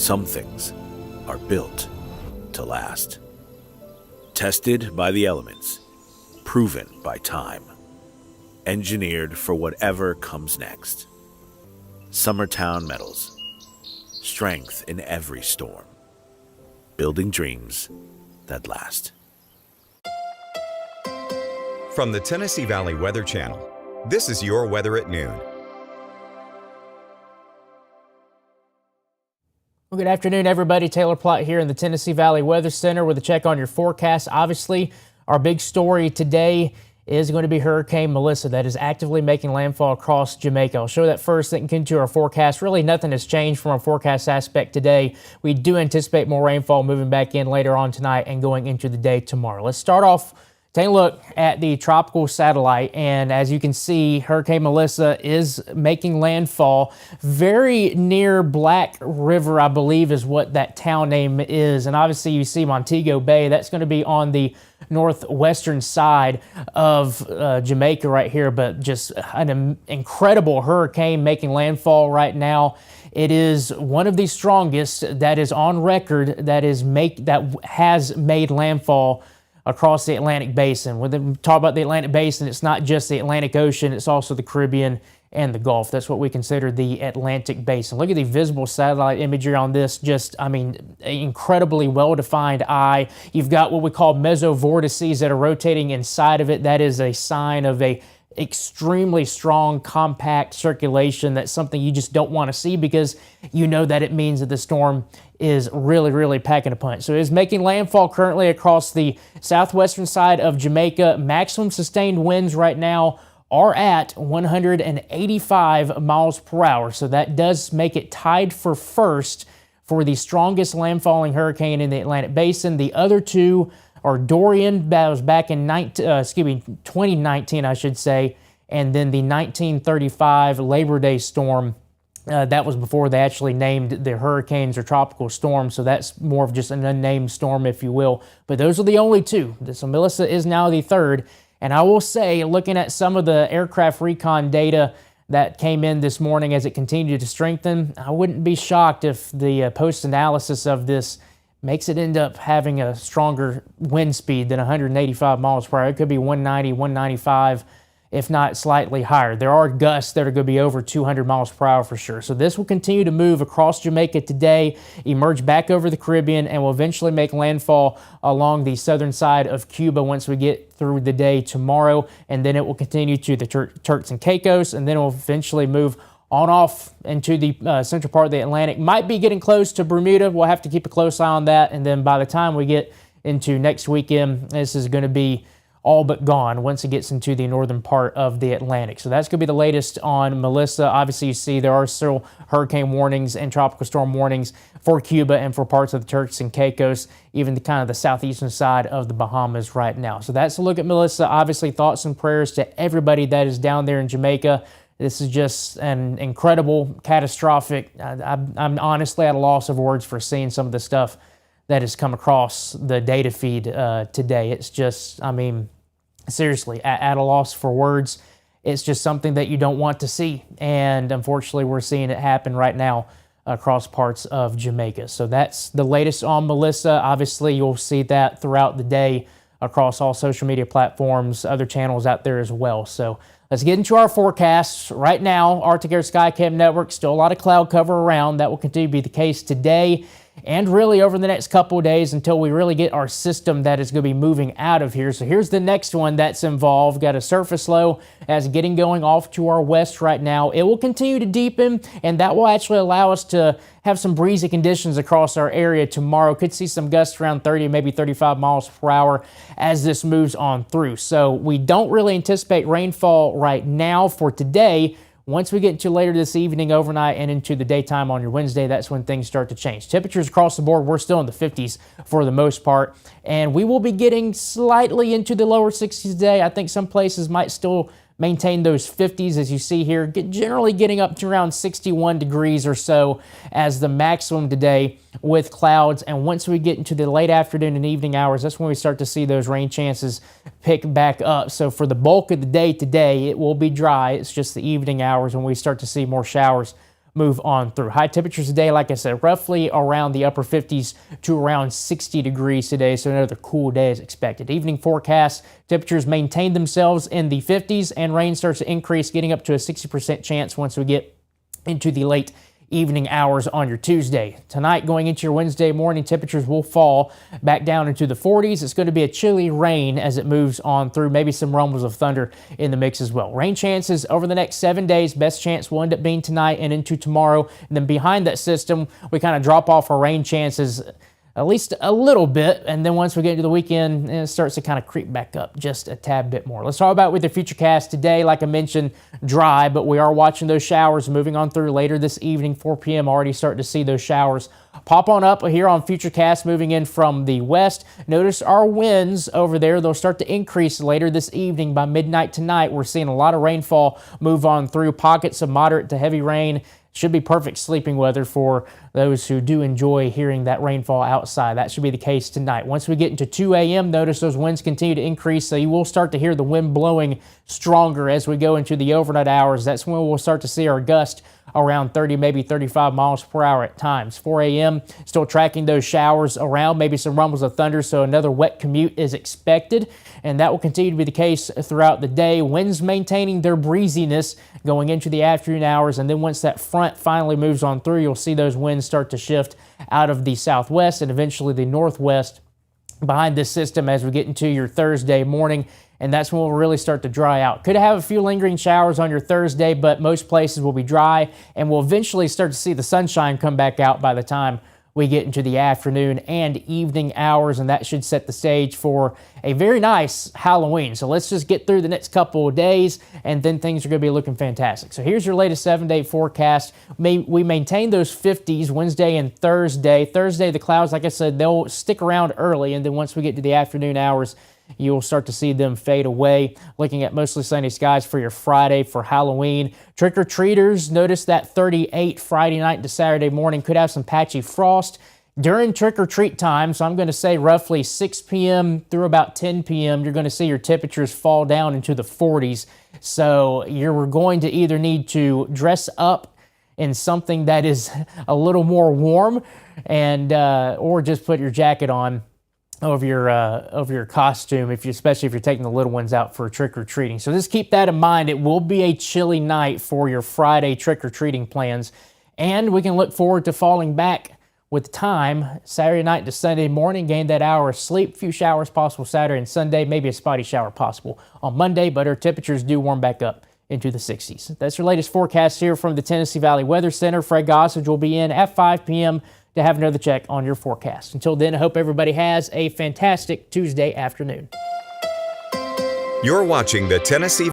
Some things are built to last. Tested by the elements, proven by time, engineered for whatever comes next. Summertown Metals. Strength in every storm. Building dreams that last. From the Tennessee Valley Weather Channel, this is your weather at noon. Well, good afternoon, everybody. Taylor Plott here in the Tennessee Valley Weather Center with a check on your forecast. Obviously, our big story today is going to be Hurricane Melissa that is actively making landfall across Jamaica. I'll show that first, then get into our forecast. Really, nothing has changed from our forecast aspect today. We do anticipate more rainfall moving back in later on tonight and going into the day tomorrow. Let's start off taking a look at the tropical satellite, and as you can see, Hurricane Melissa is making landfall very near Black River, I believe is what that town name is. And obviously you see Montego Bay, that's going to be on the northwestern side of Jamaica right here, but just an incredible hurricane making landfall right now. It is one of the strongest that is on record that has made landfall across the Atlantic Basin. When we talk about the Atlantic Basin, it's not just the Atlantic Ocean, it's also the Caribbean and the Gulf. That's what we consider the Atlantic Basin. Look at the visible satellite imagery on this. Just, I mean, incredibly well-defined eye. You've got what we call mesovortices that are rotating inside of it. That is a sign of a extremely strong, compact circulation. That's something you just don't want to see because you know that it means that the storm is really, really packing a punch. So it is making landfall currently across the southwestern side of Jamaica. Maximum sustained winds right now are at 185 miles per hour. So that does make it tied for first for the strongest landfalling hurricane in the Atlantic Basin. The other two are Dorian, that was back in 2019, I should say, and then the 1935 Labor Day storm. That was before they actually named the hurricanes or tropical storms, so that's more of just an unnamed storm, if you will. But those are the only two. So Melissa is now the third. And I will say, looking at some of the aircraft recon data that came in this morning as it continued to strengthen, I wouldn't be shocked if the post-analysis of this makes it end up having a stronger wind speed than 185 miles per hour. It could be 190, 195, if not slightly higher. There are gusts that are going to be over 200 miles per hour for sure. So this will continue to move across Jamaica today, emerge back over the Caribbean, and will eventually make landfall along the southern side of Cuba once we get through the day tomorrow. And then it will continue to the Turks and Caicos, and then it will eventually move on off into the central part of the Atlantic. Might be getting close to Bermuda. We'll have to keep a close eye on that. And then by the time we get into next weekend, this is going to be all but gone once it gets into the northern part of the Atlantic. So that's going to be the latest on Melissa. Obviously, you see there are still hurricane warnings and tropical storm warnings for Cuba and for parts of the Turks and Caicos, even the kind of the southeastern side of the Bahamas right now. So that's a look at Melissa. Obviously, thoughts and prayers to everybody that is down there in Jamaica. This is just an incredible, catastrophic. I'm honestly at a loss of words for seeing some of the stuff that has come across the data feed today. It's just, I mean, seriously, at a loss for words. It's just something that you don't want to see. And unfortunately, we're seeing it happen right now across parts of Jamaica. So that's the latest on Melissa. Obviously, you'll see that throughout the day across all social media platforms, other channels out there as well. So let's get into our forecasts. Right now, Arctic Air Skycam Network, still a lot of cloud cover around. That will continue to be the case today and really over the next couple of days until we really get our system that is going to be moving out of here. So here's the next one that's involved. Got a surface low as getting going off to our west right now. It will continue to deepen, and that will actually allow us to have some breezy conditions across our area tomorrow. Could see some gusts around 30, maybe 35 miles per hour as this moves on through. So we don't really anticipate rainfall right now for today. Once we get into later this evening, overnight, and into the daytime on your Wednesday, that's when things start to change. Temperatures across the board, we're still in the 50s for the most part, and we will be getting slightly into the lower 60s today. I think some places might still maintain those 50s as you see here, generally getting up to around 61 degrees or so as the maximum today with clouds. And once we get into the late afternoon and evening hours, that's when we start to see those rain chances pick back up. So for the bulk of the day today, it will be dry. It's just the evening hours when we start to see more showers move on through. High temperatures today, like I said, roughly around the upper 50s to around 60 degrees today, so another cool day is expected. Evening forecast, temperatures maintain themselves in the 50s and rain starts to increase, getting up to a 60% chance once we get into the late evening hours on your Tuesday. Tonight, going into your Wednesday morning, temperatures will fall back down into the 40s. It's going to be a chilly rain as it moves on through, maybe some rumbles of thunder in the mix as well. Rain chances over the next 7 days. Best chance will end up being tonight and into tomorrow. And then behind that system, we kind of drop off our rain chances at least a little bit, and then once we get into the weekend, it starts to kind of creep back up just a tad bit more. Let's talk about with the Futurecast today. Like I mentioned, dry, but we are watching those showers moving on through later this evening, 4 p.m. Already starting to see those showers pop on up here on Futurecast moving in from the west. Notice our winds over there. They'll start to increase later this evening. By midnight tonight, we're seeing a lot of rainfall move on through, pockets of moderate to heavy rain. Should be perfect sleeping weather for those who do enjoy hearing that rainfall outside. That should be the case tonight. Once we get into 2 a.m., notice those winds continue to increase, so you will start to hear the wind blowing stronger as we go into the overnight hours. That's when we'll start to see our gust around 30, maybe 35 miles per hour at times. 4 a.m., still tracking those showers around, maybe some rumbles of thunder, so another wet commute is expected, and that will continue to be the case throughout the day. Winds maintaining their breeziness going into the afternoon hours, and then once that front finally moves on through, you'll see those winds start to shift out of the southwest and eventually the northwest behind this system as we get into your Thursday morning, and that's when we'll really start to dry out. Could have a few lingering showers on your Thursday, but most places will be dry, and we'll eventually start to see the sunshine come back out by the time we get into the afternoon and evening hours, and that should set the stage for a very nice Halloween. So let's just get through the next couple of days, and then things are going to be looking fantastic. So here's your latest 7-day forecast. We maintain those 50s Wednesday and Thursday. Thursday, the clouds, like I said, they'll stick around early, and then once we get to the afternoon hours, you'll start to see them fade away. Looking at mostly sunny skies for your Friday for Halloween. Trick-or-treaters, notice that 38 Friday night to Saturday morning could have some patchy frost during trick-or-treat time. So I'm going to say roughly 6 p.m. through about 10 p.m. you're going to see your temperatures fall down into the 40s. So you're going to either need to dress up in something that is a little more warm and or just put your jacket on over your costume, especially if you're taking the little ones out for trick-or-treating. So just keep that in mind. It will be a chilly night for your Friday trick-or-treating plans, and we can look forward to falling back with time Saturday night to Sunday morning. Gain that hour of sleep. Few showers possible Saturday and Sunday, maybe a spotty shower possible on Monday, but our temperatures do warm back up into the 60s. That's your latest forecast here from the Tennessee Valley Weather Center. Fred Gossage will be in at 5 p.m. to have another check on your forecast. Until then, I hope everybody has a fantastic Tuesday afternoon. You're watching the Tennessee